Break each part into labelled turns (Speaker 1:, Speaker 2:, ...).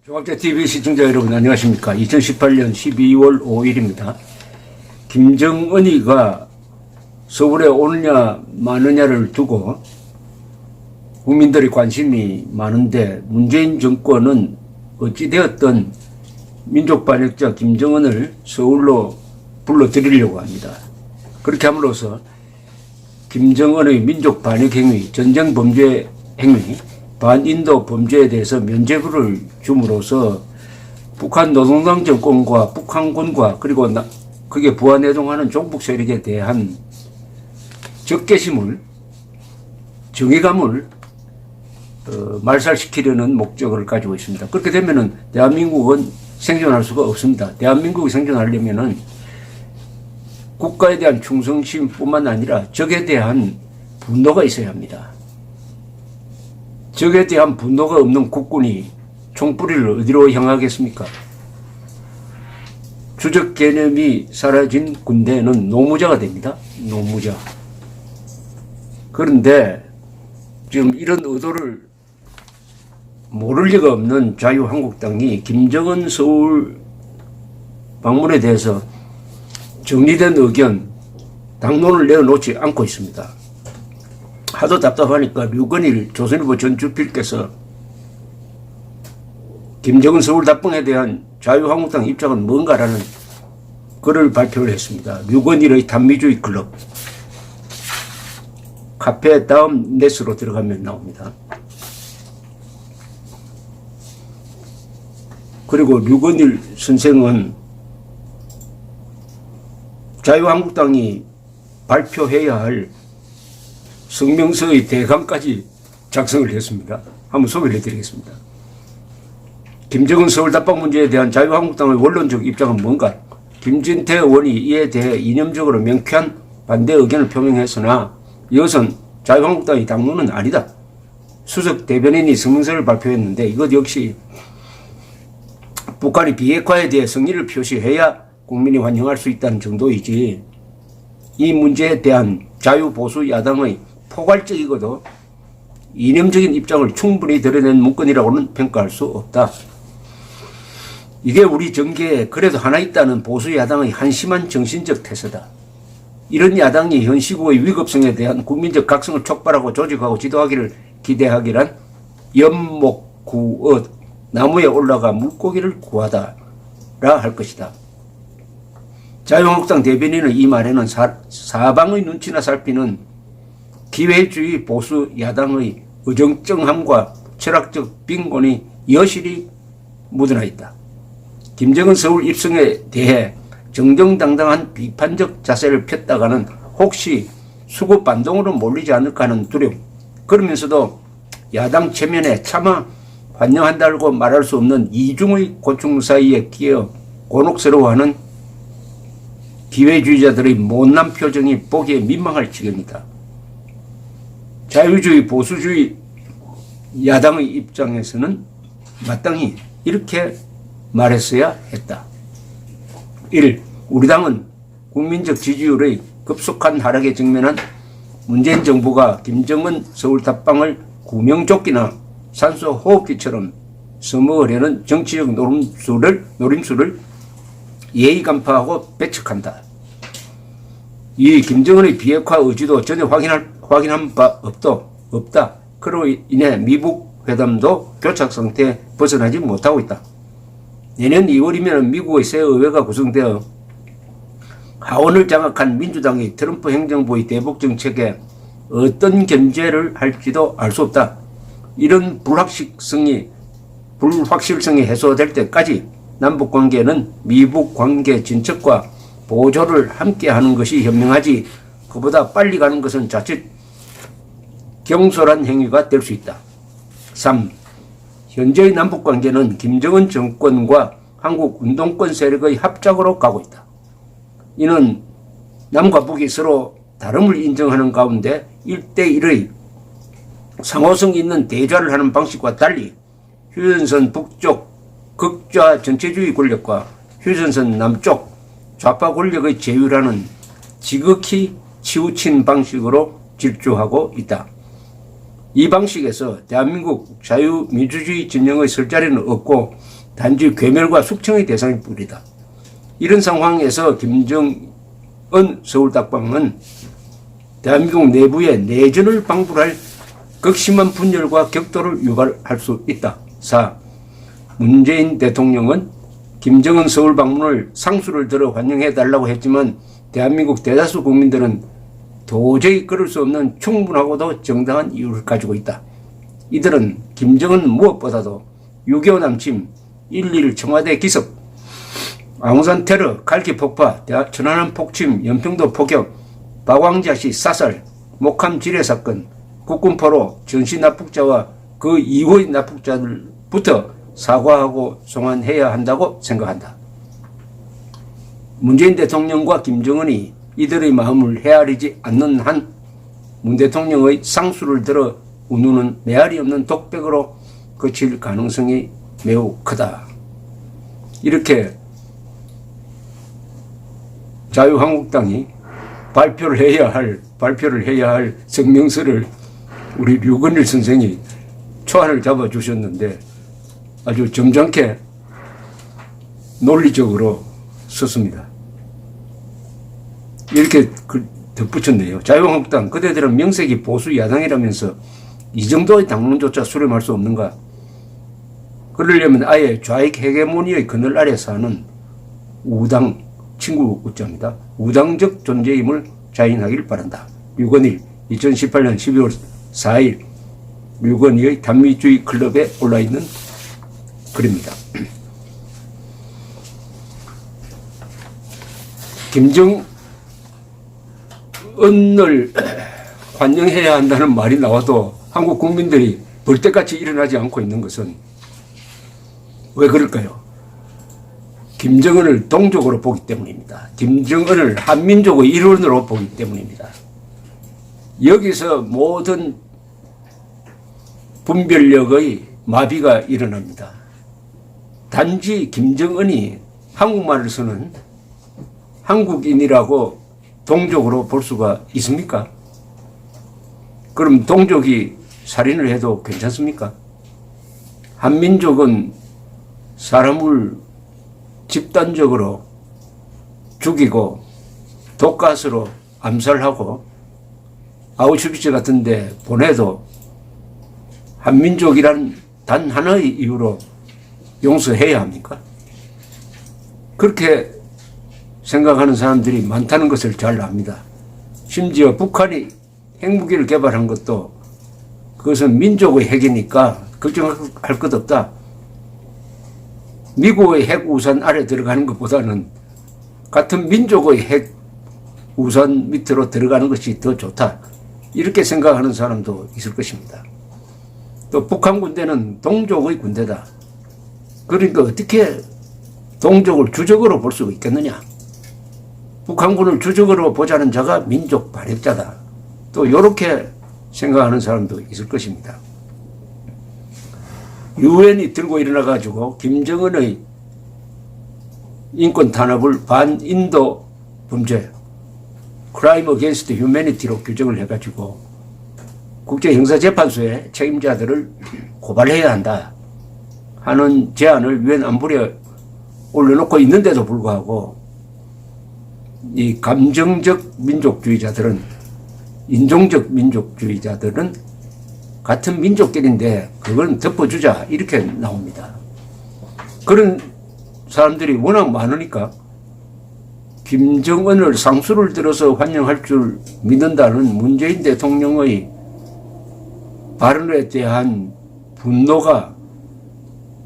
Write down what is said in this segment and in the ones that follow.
Speaker 1: 종합제TV 시청자 여러분 안녕하십니까. 2018년 12월 5일입니다. 김정은이가 서울에 오느냐 마느냐를 두고 국민들의 관심이 많은데 문재인 정권은 어찌되었든 민족반역자 김정은을 서울로 불러들이려고 합니다. 그렇게 함으로써 김정은의 민족반역행위, 전쟁범죄 행위, 반인도 범죄에 대해서 면죄부를 줌으로써 북한 노동당 정권과 북한군과 그리고 그게 부하내동하는 종북 세력에 대한 적개심을, 정의감을 말살시키려는 목적을 가지고 있습니다. 그렇게 되면은 대한민국은 생존할 수가 없습니다. 대한민국이 생존하려면은 국가에 대한 충성심뿐만 아니라 적에 대한 분노가 있어야 합니다. 적에 대한 분노가 없는 국군이 총뿌리를 어디로 향하겠습니까? 주적 개념이 사라진 군대는 노무자가 됩니다. 노무자. 그런데 지금 이런 의도를 모를 리가 없는 자유한국당이 김정은 서울 방문에 대해서 정리된 의견, 당론을 내어놓지 않고 있습니다. 하도 답답하니까 류건일 조선일보 전 주필께서 김정은 서울 답방에 대한 자유한국당 입장은 뭔가라는 글을 발표를 했습니다. 류건일의 단미주의 클럽. 카페 다음 넷으로 들어가면 나옵니다. 그리고 류건일 선생은 자유한국당이 발표해야 할 성명서의 대강까지 작성을 했습니다. 한번 소개를 해드리겠습니다. 김정은 서울 답방 문제에 대한 자유한국당의 원론적 입장은 뭔가? 김진태 의원이 이에 대해 이념적으로 명쾌한 반대 의견을 표명했으나 이것은 자유한국당의 당론은 아니다. 수석 대변인이 성명서를 발표했는데 이것 역시 북한이 비핵화에 대해 성의를 표시해야 국민이 환영할 수 있다는 정도이지, 이 문제에 대한 자유보수 야당의 포괄적이고도 이념적인 입장을 충분히 드러낸 문건이라고는 평가할 수 없다. 이게 우리 정계에 그래도 하나 있다는 보수 야당의 한심한 정신적 태세다. 이런 야당이 현 시국의 위급성에 대한 국민적 각성을 촉발하고 조직하고 지도하기를 기대하기란 연목구엇 나무에 올라가 물고기를 구하다라 할 것이다. 자유한국당 대변인의 이 말에는 사방의 눈치나 살피는 기회주의 보수 야당의 어정쩡함과 철학적 빈곤이 여실히 묻어나 있다. 김정은 서울 입성에 대해 정정당당한 비판적 자세를 폈다가는 혹시 수구 반동으로 몰리지 않을까 하는 두려움, 그러면서도 야당 체면에 차마 환영한다고 말할 수 없는 이중의 고충 사이에 끼어 곤혹스러워하는 기회주의자들의 못난 표정이 보기에 민망할 지경이다. 자유주의 보수주의 야당의 입장에서는 마땅히 이렇게 말했어야 했다. 1. 우리 당은 국민적 지지율의 급속한 하락에 직면한 문재인 정부가 김정은 서울 답방을 구명조끼나 산소 호흡기처럼 써먹으려는 정치적 노림수를 예의 간파하고 배척한다. 이 김정은의 비핵화 의지도 전혀 확인한 바 없다. 그로 인해 미북 회담도 교착 상태에 벗어나지 못하고 있다. 내년 2월이면 미국의 새 의회가 구성되어 하원을 장악한 민주당이 트럼프 행정부의 대북 정책에 어떤 견제를 할지도 알 수 없다. 이런 불확실성이 해소될 때까지 남북관계는 미북관계 진척과 보조를 함께하는 것이 현명하지, 그보다 빨리 가는 것은 자칫 경솔한 행위가 될 수 있다. 3. 현재의 남북관계는 김정은 정권과 한국 운동권 세력의 합작으로 가고 있다. 이는 남과 북이 서로 다름을 인정하는 가운데 1대1의 상호성 있는 대좌를 하는 방식과 달리 휴전선 북쪽 극좌 전체주의 권력과 휴전선 남쪽 좌파 권력의 제휴라는 지극히 치우친 방식으로 질주하고 있다. 이 방식에서 대한민국 자유민주주의 진영의 설 자리는 없고 단지 괴멸과 숙청의 대상일 뿐이다. 이런 상황에서 김정은 서울답방은 대한민국 내부의 내전을 방불할 극심한 분열과 격돌을 유발할 수 있다. 4. 문재인 대통령은 김정은 서울 방문을 상수를 들어 환영해달라고 했지만 대한민국 대다수 국민들은 도저히 그럴 수 없는 충분하고도 정당한 이유를 가지고 있다. 이들은 김정은 무엇보다도 6.25 남침, 1.1 청와대 기습, 앙산 테러, 갈기 폭파, 천안함 폭침, 연평도 포격, 박왕자씨 사살, 목함 지뢰 사건, 국군 포로, 전시 납북자와 그 이후의 납북자들부터 사과하고 송환해야 한다고 생각한다. 문재인 대통령과 김정은이 이들의 마음을 헤아리지 않는 한 문 대통령의 상수를 들어 운우는 메아리 없는 독백으로 그칠 가능성이 매우 크다. 이렇게 자유한국당이 발표를 해야 할 성명서를 우리 류건일 선생이 초안을 잡아주셨는데 아주 점잖게 논리적으로 썼습니다. 이렇게 덧붙였네요. 자유한국당, 그대들은 명색이 보수 야당이라면서 이 정도의 당론조차 수렴할 수 없는가? 그러려면 아예 좌익 헤게모니의 그늘 아래 사는 우당, 친구 우자입니다. 우당적 존재임을 자인하길 바란다. 류건일, 2018년 12월 4일 류건일의 단미주의 클럽에 올라있는 글입니다. 김정은을 환영해야 한다는 말이 나와도 한국 국민들이 벌떼같이 일어나지 않고 있는 것은 왜 그럴까요? 김정은을 동족으로 보기 때문입니다. 김정은을 한민족의 일원으로 보기 때문입니다. 여기서 모든 분별력의 마비가 일어납니다. 단지 김정은이 한국말을 쓰는 한국인이라고 동족으로 볼 수가 있습니까? 그럼 동족이 살인을 해도 괜찮습니까? 한민족은 사람을 집단적으로 죽이고 독가스로 암살하고 아우슈비츠 같은 데 보내도 한민족이란 단 하나의 이유로 용서해야 합니까? 그렇게 생각하는 사람들이 많다는 것을 잘 압니다. 심지어 북한이 핵무기를 개발한 것도 그것은 민족의 핵이니까 걱정할 것 없다. 미국의 핵 우산 아래 들어가는 것보다는 같은 민족의 핵 우산 밑으로 들어가는 것이 더 좋다. 이렇게 생각하는 사람도 있을 것입니다. 또 북한 군대는 동족의 군대다. 그러니까 어떻게 동족을 주적으로 볼 수 있겠느냐. 북한군을 주적으로 보자는 자가 민족 반역자다. 또 이렇게 생각하는 사람도 있을 것입니다. 유엔이 들고 일어나가지고 김정은의 인권 탄압을 반인도 범죄, Crime Against Humanity로 규정을 해가지고 국제형사재판소에 책임자들을 고발해야 한다 하는 제안을 유엔 안보리에 올려놓고 있는데도 불구하고 이 감정적 민족주의자들은, 인종적 민족주의자들은 같은 민족끼리인데 그건 덮어주자 이렇게 나옵니다. 그런 사람들이 워낙 많으니까 김정은을 상수를 들어서 환영할 줄 믿는다는 문재인 대통령의 발언에 대한 분노가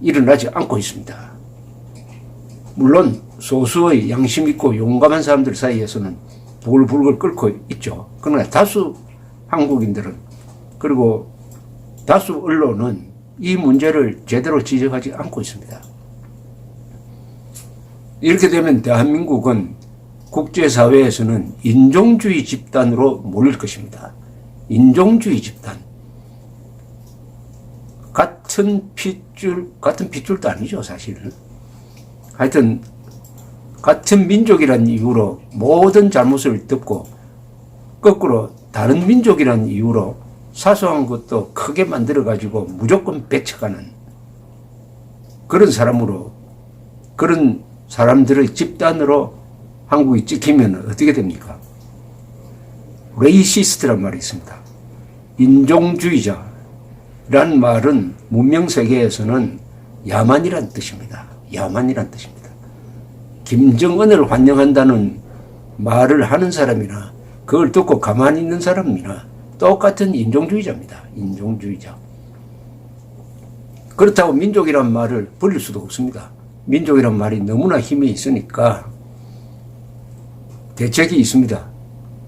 Speaker 1: 일어나지 않고 있습니다. 물론 소수의 양심 있고 용감한 사람들 사이에서는 부글부글 끓고 있죠. 그러나 다수 한국인들은, 그리고 다수 언론은 이 문제를 제대로 지적하지 않고 있습니다. 이렇게 되면 대한민국은 국제사회에서는 인종주의 집단으로 몰릴 것입니다. 인종주의 집단. 같은 핏줄도 아니죠, 사실은. 하여튼 같은 민족이라는 이유로 모든 잘못을 덮고 거꾸로 다른 민족이라는 이유로 사소한 것도 크게 만들어가지고 무조건 배척하는 그런 사람으로, 그런 사람들의 집단으로 한국이 찍히면 어떻게 됩니까? 레이시스트란 말이 있습니다. 인종주의자란 말은 문명세계에서는 야만이란 뜻입니다. 야만이란 뜻입니다. 김정은을 환영한다는 말을 하는 사람이나 그걸 듣고 가만히 있는 사람이나 똑같은 인종주의자입니다. 인종주의자. 그렇다고 민족이란 말을 버릴 수도 없습니다. 민족이란 말이 너무나 힘이 있으니까 대책이 있습니다.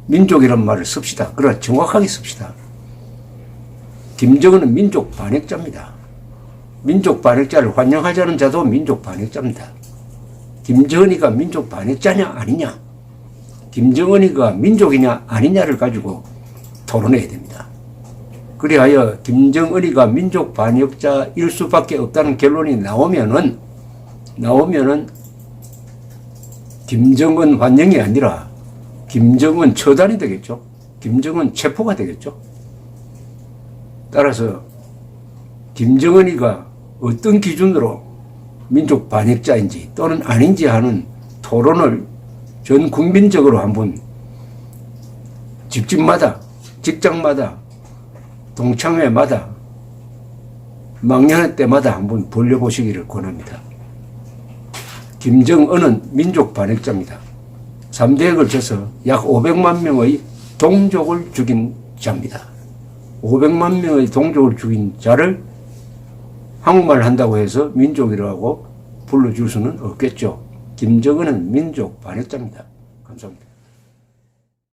Speaker 1: 민족이란 말을 씁시다. 그러나 정확하게 씁시다. 김정은은 민족 반역자입니다. 민족 반역자를 환영하자는 자도 민족 반역자입니다. 김정은이가 민족 반역자냐 아니냐, 김정은이가 민족이냐 아니냐를 가지고 토론해야 됩니다. 그리하여 김정은이가 민족 반역자일 수밖에 없다는 결론이 나오면은 김정은 환영이 아니라 김정은 처단이 되겠죠. 김정은 체포가 되겠죠. 따라서 김정은이가 어떤 기준으로 민족 반역자인지 또는 아닌지 하는 토론을 전 국민적으로 한번 집집마다, 직장마다, 동창회마다, 망년회 때마다 한번 벌려보시기를 권합니다. 김정은은 민족 반역자입니다. 3대에 걸쳐서 약 500만 명의 동족을 죽인 자입니다. 500만 명의 동족을 죽인 자를 한국말 한다고 해서 민족이라고 불러줄 수는 없겠죠. 김정은은 민족 반역자입니다. 감사합니다.